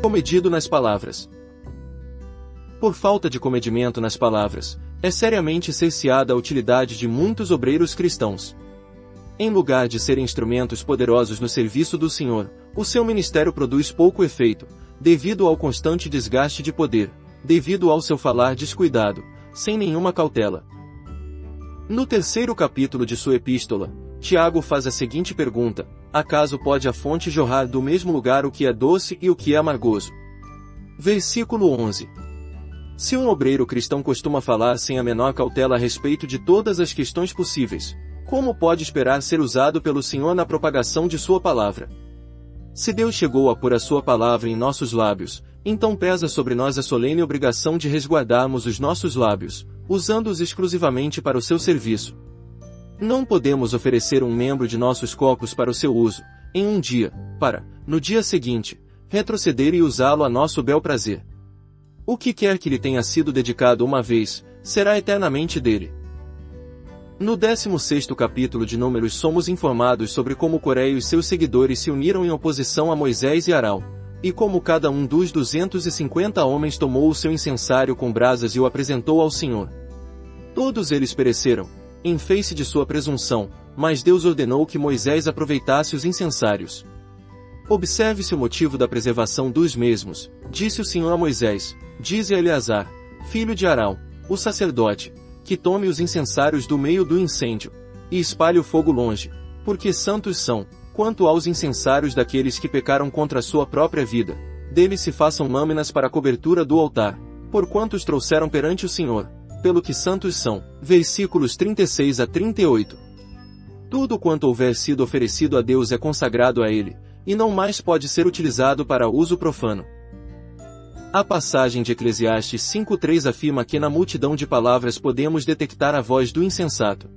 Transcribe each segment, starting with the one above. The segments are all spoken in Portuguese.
Comedido nas palavras. Por falta de comedimento nas palavras, é seriamente cerceada a utilidade de muitos obreiros cristãos. Em lugar de serem instrumentos poderosos no serviço do Senhor, o seu ministério produz pouco efeito, devido ao constante desgaste de poder, devido ao seu falar descuidado, sem nenhuma cautela. No terceiro capítulo de sua epístola, Tiago faz a seguinte pergunta: acaso pode a fonte jorrar do mesmo lugar o que é doce e o que é amargoso? Versículo 11. Se um obreiro cristão costuma falar sem a menor cautela a respeito de todas as questões possíveis, como pode esperar ser usado pelo Senhor na propagação de sua palavra? Se Deus chegou a pôr a sua palavra em nossos lábios, então pesa sobre nós a solene obrigação de resguardarmos os nossos lábios, usando-os exclusivamente para o seu serviço. Não podemos oferecer um membro de nossos corpos para o seu uso, em um dia, para, no dia seguinte, retroceder e usá-lo a nosso bel prazer. O que quer que lhe tenha sido dedicado uma vez, será eternamente dele. No 16º capítulo de Números somos informados sobre como Coré e os seus seguidores se uniram em oposição a Moisés e Arão, e como cada um dos 250 homens tomou o seu incensário com brasas e o apresentou ao Senhor. Todos eles pereceram, em face de sua presunção, mas Deus ordenou que Moisés aproveitasse os incensários. Observe-se o motivo da preservação dos mesmos, disse o Senhor a Moisés: dize a Eleazar, filho de Arão, o sacerdote, que tome os incensários do meio do incêndio, e espalhe o fogo longe, porque santos são, quanto aos incensários daqueles que pecaram contra a sua própria vida, deles se façam lâminas para a cobertura do altar, porquanto os trouxeram perante o Senhor, pelo que santos são. Versículos 36 a 38. Tudo quanto houver sido oferecido a Deus é consagrado a Ele, e não mais pode ser utilizado para uso profano. A passagem de Eclesiastes 5:3 afirma que na multidão de palavras podemos detectar a voz do insensato.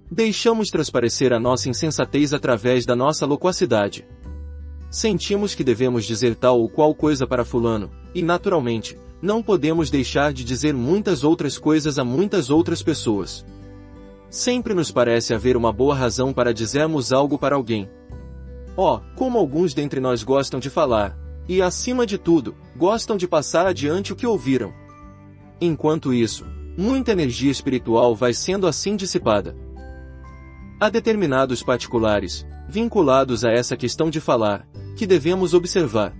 Deixamos transparecer a nossa insensatez através da nossa loquacidade. Sentimos que devemos dizer tal ou qual coisa para fulano, e naturalmente, não podemos deixar de dizer muitas outras coisas a muitas outras pessoas. Sempre nos parece haver uma boa razão para dizermos algo para alguém. Oh, como alguns dentre nós gostam de falar, e acima de tudo, gostam de passar adiante o que ouviram. Enquanto isso, muita energia espiritual vai sendo assim dissipada. Há determinados particulares, vinculados a essa questão de falar, que devemos observar.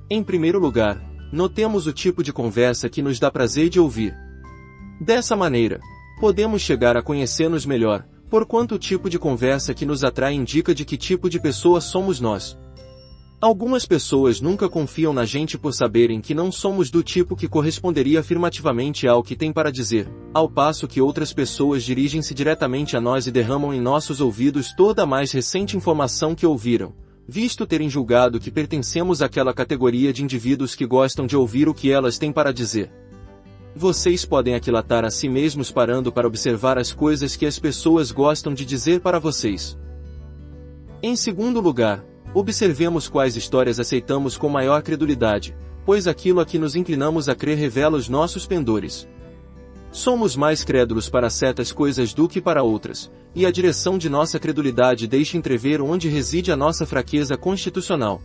Em primeiro lugar, notemos o tipo de conversa que nos dá prazer de ouvir. Dessa maneira, podemos chegar a conhecer-nos melhor, porquanto o tipo de conversa que nos atrai indica de que tipo de pessoa somos nós. Algumas pessoas nunca confiam na gente por saberem que não somos do tipo que corresponderia afirmativamente ao que tem para dizer, ao passo que outras pessoas dirigem-se diretamente a nós e derramam em nossos ouvidos toda a mais recente informação que ouviram, visto terem julgado que pertencemos àquela categoria de indivíduos que gostam de ouvir o que elas têm para dizer. Vocês podem aquilatar a si mesmos parando para observar as coisas que as pessoas gostam de dizer para vocês. Em segundo lugar, observemos quais histórias aceitamos com maior credulidade, pois aquilo a que nos inclinamos a crer revela os nossos pendores. Somos mais crédulos para certas coisas do que para outras, e a direção de nossa credulidade deixa entrever onde reside a nossa fraqueza constitucional.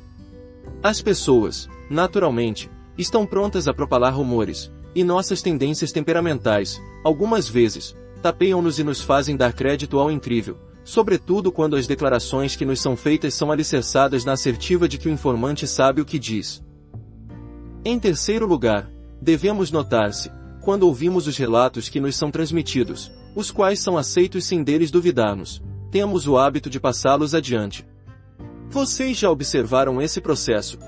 As pessoas, naturalmente, estão prontas a propalar rumores, e nossas tendências temperamentais, algumas vezes, tapeiam-nos e nos fazem dar crédito ao incrível, sobretudo quando as declarações que nos são feitas são alicerçadas na assertiva de que o informante sabe o que diz. Em terceiro lugar, devemos notar-se, quando ouvimos os relatos que nos são transmitidos, os quais são aceitos sem deles duvidarmos, temos o hábito de passá-los adiante. Vocês já observaram esse processo?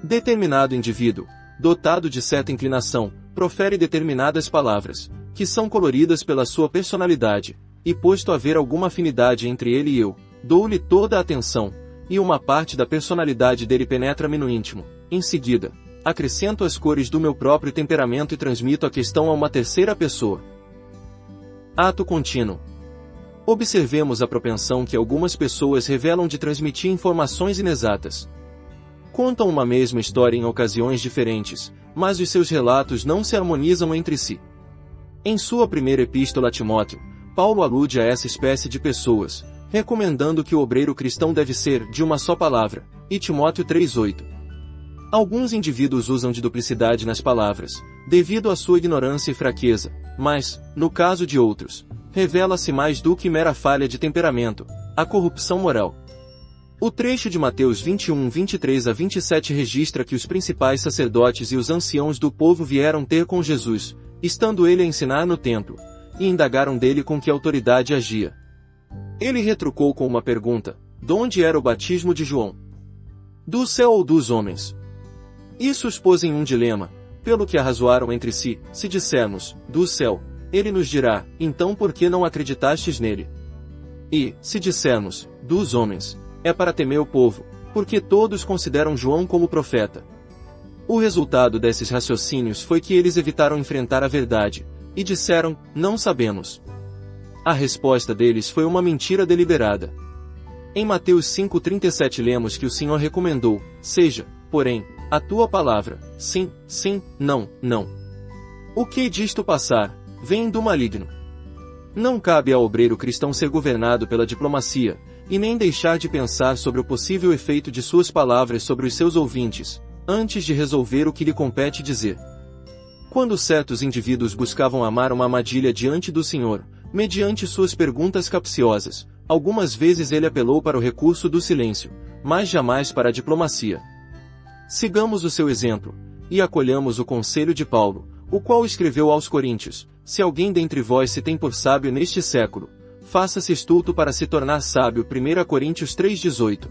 Determinado indivíduo, dotado de certa inclinação, profere determinadas palavras, que são coloridas pela sua personalidade, e posto a haver alguma afinidade entre ele e eu, dou-lhe toda a atenção, e uma parte da personalidade dele penetra-me no íntimo. Em seguida, acrescento as cores do meu próprio temperamento e transmito a questão a uma terceira pessoa. Ato contínuo. Observemos a propensão que algumas pessoas revelam de transmitir informações inexatas. Contam uma mesma história em ocasiões diferentes, mas os seus relatos não se harmonizam entre si. Em sua primeira epístola a Timóteo, Paulo alude a essa espécie de pessoas, recomendando que o obreiro cristão deve ser de uma só palavra, e Timóteo 3:8. Alguns indivíduos usam de duplicidade nas palavras, devido à sua ignorância e fraqueza, mas, no caso de outros, revela-se mais do que mera falha de temperamento, a corrupção moral. O trecho de Mateus 21, 23 a 27 registra que os principais sacerdotes e os anciãos do povo vieram ter com Jesus, estando ele a ensinar no templo, e indagaram dele com que autoridade agia. Ele retrucou com uma pergunta: donde era o batismo de João? Do céu ou dos homens? Isso os pôs em um dilema, pelo que arrazoaram entre si: se dissermos, do céu, ele nos dirá, então por que não acreditastes nele? E, se dissermos, dos homens, é para temer o povo, porque todos consideram João como profeta. O resultado desses raciocínios foi que eles evitaram enfrentar a verdade, e disseram, não sabemos. A resposta deles foi uma mentira deliberada. Em Mateus 5,37 lemos que o Senhor recomendou: seja, porém, a tua palavra, sim, sim, não, não. O que disto passar, vem do maligno. Não cabe ao obreiro cristão ser governado pela diplomacia, e nem deixar de pensar sobre o possível efeito de suas palavras sobre os seus ouvintes, antes de resolver o que lhe compete dizer. Quando certos indivíduos buscavam amar uma armadilha diante do Senhor, mediante suas perguntas capciosas, algumas vezes ele apelou para o recurso do silêncio, mas jamais para a diplomacia. Sigamos o seu exemplo, e acolhamos o conselho de Paulo, o qual escreveu aos Coríntios: se alguém dentre vós se tem por sábio neste século, faça-se estulto para se tornar sábio. 1 Coríntios 3,18.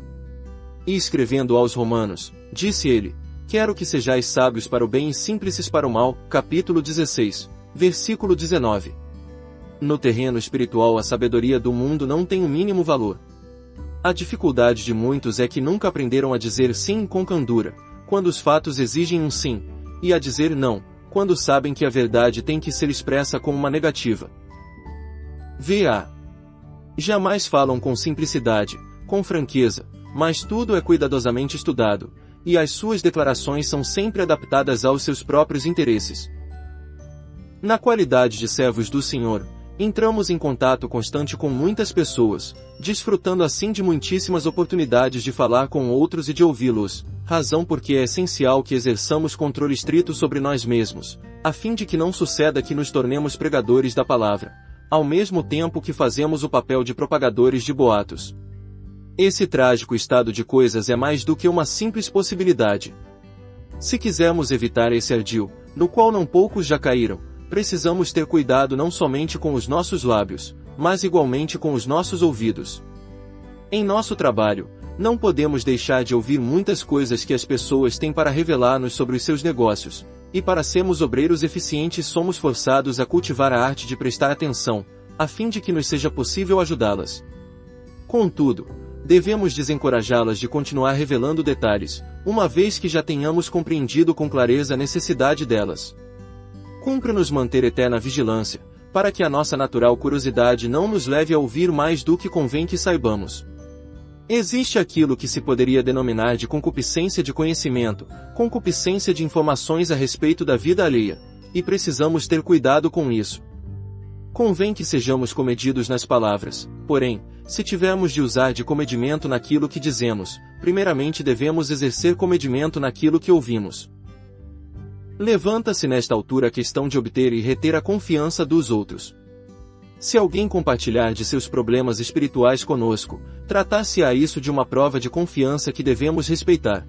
E escrevendo aos Romanos, disse ele: quero que sejais sábios para o bem e simples para o mal. Capítulo 16, versículo 19. No terreno espiritual a sabedoria do mundo não tem o mínimo valor. A dificuldade de muitos é que nunca aprenderam a dizer sim com candura, quando os fatos exigem um sim, e a dizer não, quando sabem que a verdade tem que ser expressa com uma negativa. V.A. Jamais falam com simplicidade, com franqueza, mas tudo é cuidadosamente estudado, e as suas declarações são sempre adaptadas aos seus próprios interesses. Na qualidade de servos do Senhor, entramos em contato constante com muitas pessoas, desfrutando assim de muitíssimas oportunidades de falar com outros e de ouvi-los, razão porque é essencial que exerçamos controle estrito sobre nós mesmos, a fim de que não suceda que nos tornemos pregadores da palavra, ao mesmo tempo que fazemos o papel de propagadores de boatos. Esse trágico estado de coisas é mais do que uma simples possibilidade. Se quisermos evitar esse ardil, no qual não poucos já caíram, precisamos ter cuidado não somente com os nossos lábios, mas igualmente com os nossos ouvidos. Em nosso trabalho, não podemos deixar de ouvir muitas coisas que as pessoas têm para revelar-nos sobre os seus negócios, e para sermos obreiros eficientes somos forçados a cultivar a arte de prestar atenção, a fim de que nos seja possível ajudá-las. Contudo, devemos desencorajá-las de continuar revelando detalhes, uma vez que já tenhamos compreendido com clareza a necessidade delas. Cumpre-nos manter eterna vigilância, para que a nossa natural curiosidade não nos leve a ouvir mais do que convém que saibamos. Existe aquilo que se poderia denominar de concupiscência de conhecimento, concupiscência de informações a respeito da vida alheia, e precisamos ter cuidado com isso. Convém que sejamos comedidos nas palavras, porém, se tivermos de usar de comedimento naquilo que dizemos, primeiramente devemos exercer comedimento naquilo que ouvimos. Levanta-se nesta altura a questão de obter e reter a confiança dos outros. Se alguém compartilhar de seus problemas espirituais conosco, tratar-se-á isso de uma prova de confiança que devemos respeitar.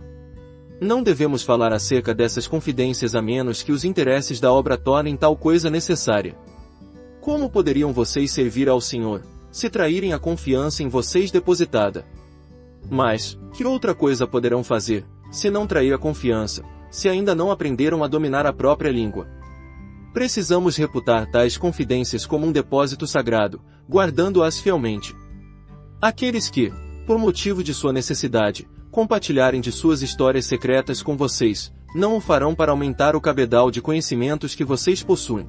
Não devemos falar acerca dessas confidências a menos que os interesses da obra tornem tal coisa necessária. Como poderiam vocês servir ao Senhor, se traírem a confiança em vocês depositada? Mas, que outra coisa poderão fazer, se não trair a confiança, se ainda não aprenderam a dominar a própria língua? Precisamos reputar tais confidências como um depósito sagrado, guardando-as fielmente. Aqueles que, por motivo de sua necessidade, compartilharem de suas histórias secretas com vocês, não o farão para aumentar o cabedal de conhecimentos que vocês possuem.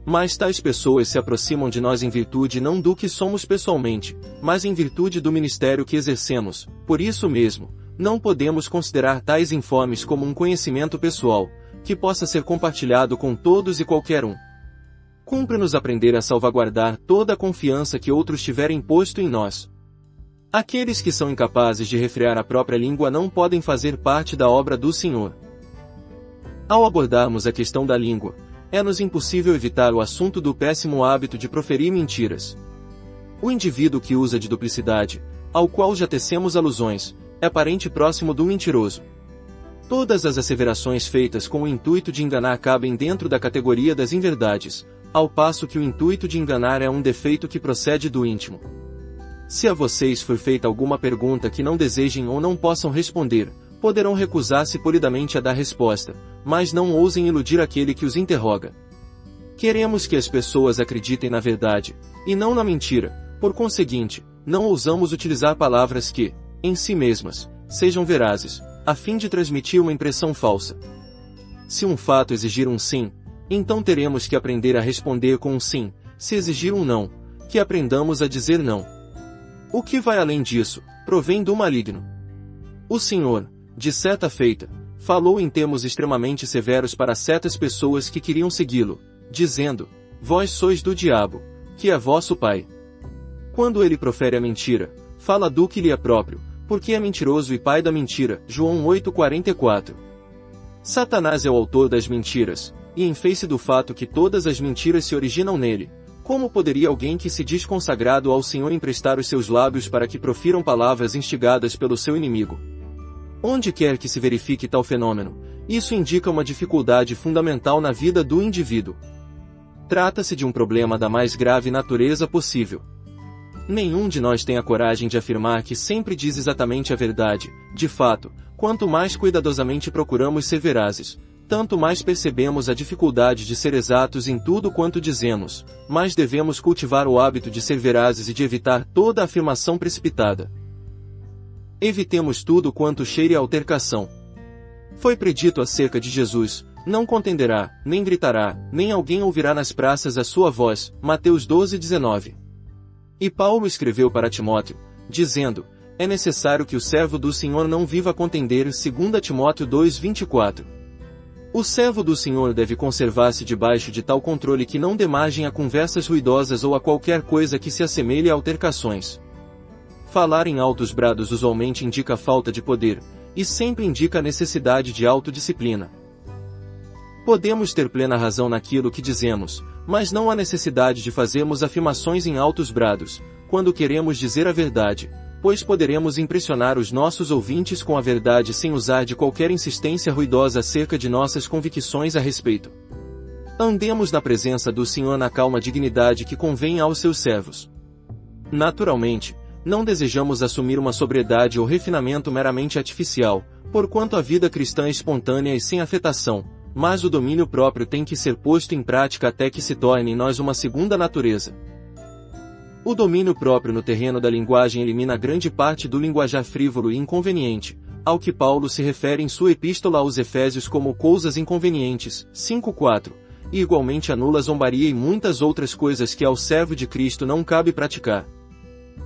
Mas tais pessoas se aproximam de nós em virtude não do que somos pessoalmente, mas em virtude do ministério que exercemos. Por isso mesmo, não podemos considerar tais informes como um conhecimento pessoal, que possa ser compartilhado com todos e qualquer um. Cumpre-nos aprender a salvaguardar toda a confiança que outros tiverem posto em nós. Aqueles que são incapazes de refrear a própria língua não podem fazer parte da obra do Senhor. Ao abordarmos a questão da língua, é-nos impossível evitar o assunto do péssimo hábito de proferir mentiras. O indivíduo que usa de duplicidade, ao qual já tecemos alusões, é parente próximo do mentiroso. Todas as asseverações feitas com o intuito de enganar cabem dentro da categoria das inverdades, ao passo que o intuito de enganar é um defeito que procede do íntimo. Se a vocês for feita alguma pergunta que não desejem ou não possam responder, poderão recusar-se polidamente a dar resposta, mas não ousem iludir aquele que os interroga. Queremos que as pessoas acreditem na verdade, e não na mentira, por conseguinte, não ousamos utilizar palavras que, em si mesmas, sejam verazes, a fim de transmitir uma impressão falsa. Se um fato exigir um sim, então teremos que aprender a responder com um sim, se exigir um não, que aprendamos a dizer não. O que vai além disso, provém do maligno. O Senhor, de certa feita, falou em termos extremamente severos para certas pessoas que queriam segui-lo, dizendo: Vós sois do diabo, que é vosso pai. Quando ele profere a mentira, fala do que lhe é próprio, porque é mentiroso e pai da mentira. João 8,44. Satanás é o autor das mentiras, e em face do fato que todas as mentiras se originam nele, como poderia alguém que se diz consagrado ao Senhor emprestar os seus lábios para que profiram palavras instigadas pelo seu inimigo? Onde quer que se verifique tal fenômeno, isso indica uma dificuldade fundamental na vida do indivíduo. Trata-se de um problema da mais grave natureza possível. Nenhum de nós tem a coragem de afirmar que sempre diz exatamente a verdade. De fato, quanto mais cuidadosamente procuramos ser verazes, tanto mais percebemos a dificuldade de ser exatos em tudo quanto dizemos, mas devemos cultivar o hábito de ser verazes e de evitar toda afirmação precipitada. Evitemos tudo quanto cheire a altercação. Foi predito acerca de Jesus: não contenderá, nem gritará, nem alguém ouvirá nas praças a sua voz. Mateus 12:19. E Paulo escreveu para Timóteo, dizendo: é necessário que o servo do Senhor não viva a contender. 2 Timóteo 2:24. O servo do Senhor deve conservar-se debaixo de tal controle que não dê margem a conversas ruidosas ou a qualquer coisa que se assemelhe a altercações. Falar em altos brados usualmente indica falta de poder, e sempre indica a necessidade de autodisciplina. Podemos ter plena razão naquilo que dizemos, mas não há necessidade de fazermos afirmações em altos brados, quando queremos dizer a verdade, pois poderemos impressionar os nossos ouvintes com a verdade sem usar de qualquer insistência ruidosa acerca de nossas convicções a respeito. Andemos na presença do Senhor na calma dignidade que convém aos seus servos. Naturalmente, não desejamos assumir uma sobriedade ou refinamento meramente artificial, porquanto a vida cristã é espontânea e sem afetação, mas o domínio próprio tem que ser posto em prática até que se torne em nós uma segunda natureza. O domínio próprio no terreno da linguagem elimina grande parte do linguajar frívolo e inconveniente, ao que Paulo se refere em sua epístola aos Efésios como coisas inconvenientes, 5:4, e igualmente anula a zombaria e muitas outras coisas que ao servo de Cristo não cabe praticar.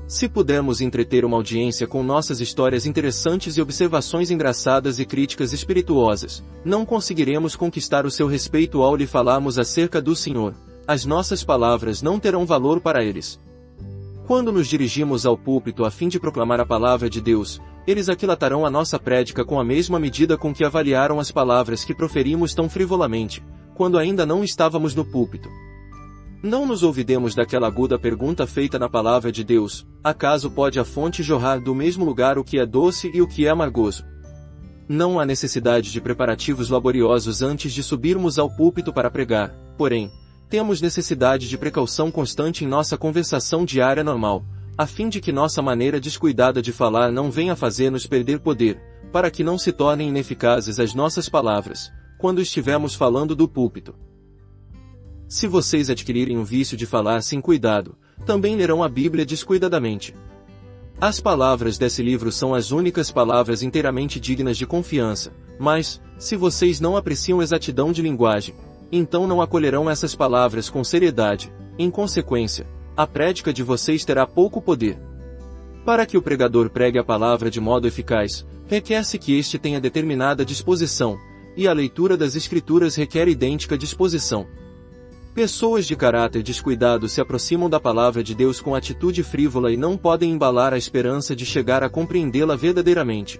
Se pudermos entreter uma audiência com nossas histórias interessantes e observações engraçadas e críticas espirituosas, não conseguiremos conquistar o seu respeito ao lhe falarmos acerca do Senhor. As nossas palavras não terão valor para eles. Quando nos dirigimos ao púlpito a fim de proclamar a palavra de Deus, eles aquilatarão a nossa prédica com a mesma medida com que avaliaram as palavras que proferimos tão frivolamente, quando ainda não estávamos no púlpito. Não nos olvidemos daquela aguda pergunta feita na palavra de Deus: acaso pode a fonte jorrar do mesmo lugar o que é doce e o que é amargoso? Não há necessidade de preparativos laboriosos antes de subirmos ao púlpito para pregar, porém, temos necessidade de precaução constante em nossa conversação diária normal, a fim de que nossa maneira descuidada de falar não venha a fazer-nos perder poder, para que não se tornem ineficazes as nossas palavras, quando estivermos falando do púlpito. Se vocês adquirirem o vício de falar sem cuidado, também lerão a Bíblia descuidadamente. As palavras desse livro são as únicas palavras inteiramente dignas de confiança, mas, se vocês não apreciam exatidão de linguagem, então não acolherão essas palavras com seriedade. Em consequência, a prédica de vocês terá pouco poder. Para que o pregador pregue a palavra de modo eficaz, requer-se que este tenha determinada disposição, e a leitura das Escrituras requer idêntica disposição. Pessoas de caráter descuidado se aproximam da palavra de Deus com atitude frívola e não podem embalar a esperança de chegar a compreendê-la verdadeiramente.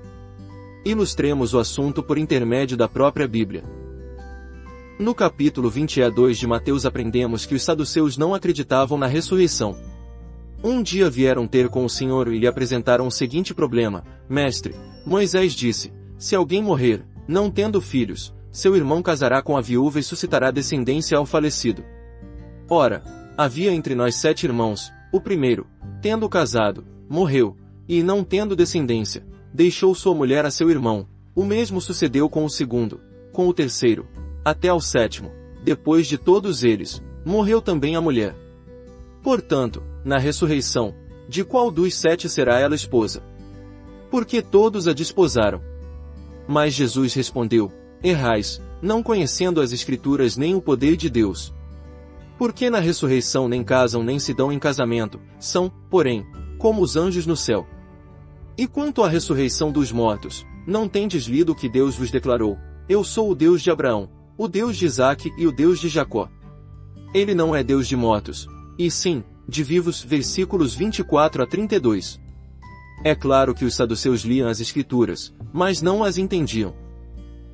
Ilustremos o assunto por intermédio da própria Bíblia. No capítulo 22 de Mateus aprendemos que os saduceus não acreditavam na ressurreição. Um dia vieram ter com o Senhor e lhe apresentaram o seguinte problema: Mestre, Moisés disse, se alguém morrer, não tendo filhos, seu irmão casará com a viúva e suscitará descendência ao falecido. Ora, havia entre nós 7 irmãos, o primeiro, tendo casado, morreu, e não tendo descendência, deixou sua mulher a seu irmão. O mesmo sucedeu com o segundo, com o terceiro, até ao 7º. Depois de todos eles, morreu também a mulher. Portanto, na ressurreição, de qual dos 7 será ela esposa? Porque todos a desposaram. Mas Jesus respondeu: Errais, não conhecendo as Escrituras nem o poder de Deus. Porque na ressurreição nem casam nem se dão em casamento, são, porém, como os anjos no céu. E quanto à ressurreição dos mortos, não tendes lido o que Deus vos declarou: Eu sou o Deus de Abraão, o Deus de Isaque e o Deus de Jacó. Ele não é Deus de mortos, e sim, de vivos. Versículos 24 a 32. É claro que os saduceus liam as Escrituras, mas não as entendiam.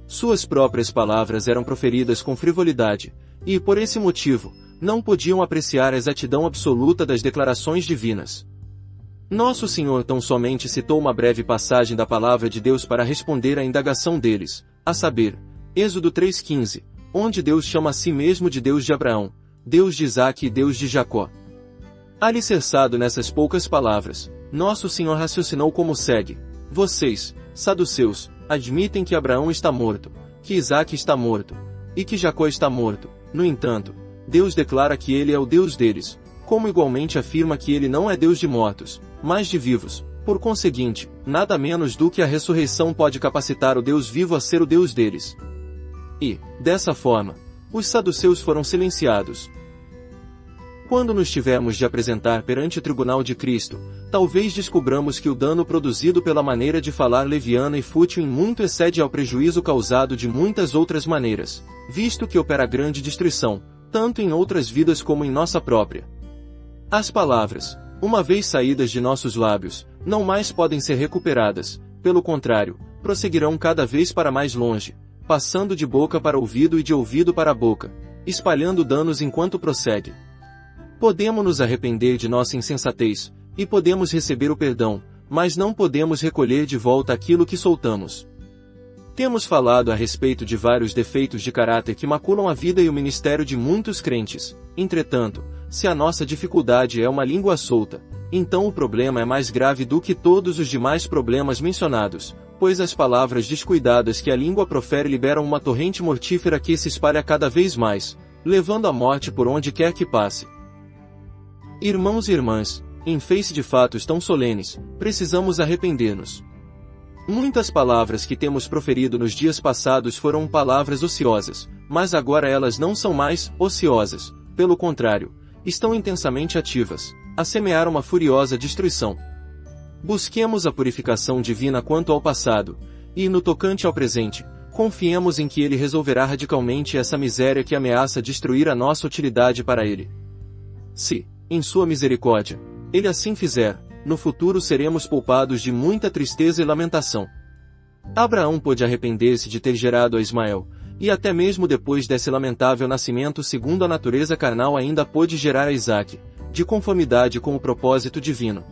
Suas próprias palavras eram proferidas com frivolidade, e, por esse motivo, não podiam apreciar a exatidão absoluta das declarações divinas. Nosso Senhor tão somente citou uma breve passagem da palavra de Deus para responder à indagação deles, a saber, Êxodo 3,15, onde Deus chama a si mesmo de Deus de Abraão, Deus de Isaque e Deus de Jacó. Alicerçado nessas poucas palavras, Nosso Senhor raciocinou como segue: Vocês, saduceus, admitem que Abraão está morto, que Isaque está morto, e que Jacó está morto. No entanto, Deus declara que ele é o Deus deles, como igualmente afirma que ele não é Deus de mortos, mas de vivos. Por conseguinte, nada menos do que a ressurreição pode capacitar o Deus vivo a ser o Deus deles. E, dessa forma, os saduceus foram silenciados. Quando nos tivermos de apresentar perante o tribunal de Cristo, talvez descubramos que o dano produzido pela maneira de falar leviana e fútil em muito excede ao prejuízo causado de muitas outras maneiras, visto que opera grande destruição, tanto em outras vidas como em nossa própria. As palavras, uma vez saídas de nossos lábios, não mais podem ser recuperadas, pelo contrário, prosseguirão cada vez para mais longe, passando de boca para ouvido e de ouvido para a boca, espalhando danos enquanto prossegue. Podemos nos arrepender de nossa insensatez, e podemos receber o perdão, mas não podemos recolher de volta aquilo que soltamos. Temos falado a respeito de vários defeitos de caráter que maculam a vida e o ministério de muitos crentes. Entretanto, se a nossa dificuldade é uma língua solta, então o problema é mais grave do que todos os demais problemas mencionados, pois as palavras descuidadas que a língua profere liberam uma torrente mortífera que se espalha cada vez mais, levando à morte por onde quer que passe. Irmãos e irmãs, em face de fatos tão solenes, precisamos arrepender-nos. Muitas palavras que temos proferido nos dias passados foram palavras ociosas, mas agora elas não são mais ociosas, pelo contrário, estão intensamente ativas, a semear uma furiosa destruição. Busquemos a purificação divina quanto ao passado, e, no tocante ao presente, confiemos em que Ele resolverá radicalmente essa miséria que ameaça destruir a nossa utilidade para Ele. Se, em sua misericórdia, Ele assim fizer, no futuro seremos poupados de muita tristeza e lamentação. Abraão pôde arrepender-se de ter gerado a Ismael, e até mesmo depois desse lamentável nascimento segundo a natureza carnal ainda pôde gerar a Isaque, de conformidade com o propósito divino.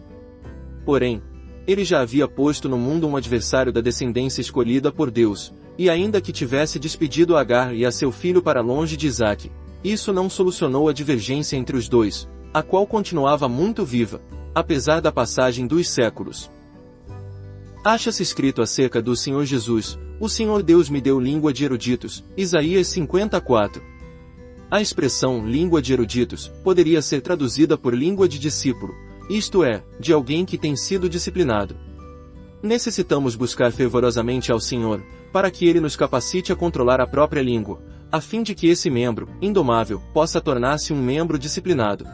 Porém, ele já havia posto no mundo um adversário da descendência escolhida por Deus, e ainda que tivesse despedido Agar e a seu filho para longe de Isaque, isso não solucionou a divergência entre os dois, a qual continuava muito viva, apesar da passagem dos séculos. Acha-se escrito acerca do Senhor Jesus: O Senhor Deus me deu língua de eruditos, Isaías 54. A expressão língua de eruditos poderia ser traduzida por língua de discípulo, isto é, de alguém que tem sido disciplinado. Necessitamos buscar fervorosamente ao Senhor, para que Ele nos capacite a controlar a própria língua, a fim de que esse membro, indomável, possa tornar-se um membro disciplinado.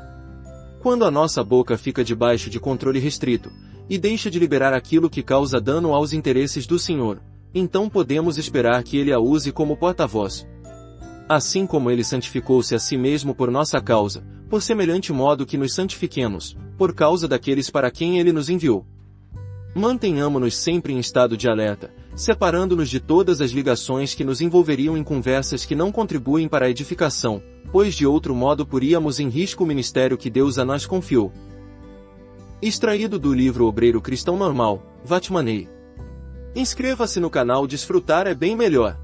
Quando a nossa boca fica debaixo de controle restrito, e deixa de liberar aquilo que causa dano aos interesses do Senhor, então podemos esperar que Ele a use como porta-voz. assim como ele santificou-se a si mesmo por nossa causa, por semelhante modo que nos santifiquemos, por causa daqueles para quem ele nos enviou. Mantenhamo-nos sempre em estado de alerta, separando-nos de todas as ligações que nos envolveriam em conversas que não contribuem para a edificação, pois de outro modo poríamos em risco o ministério que Deus a nós confiou. Extraído do livro Obreiro Cristão Normal, Vatmanei. Inscreva-se no canal. Desfrutar é bem melhor.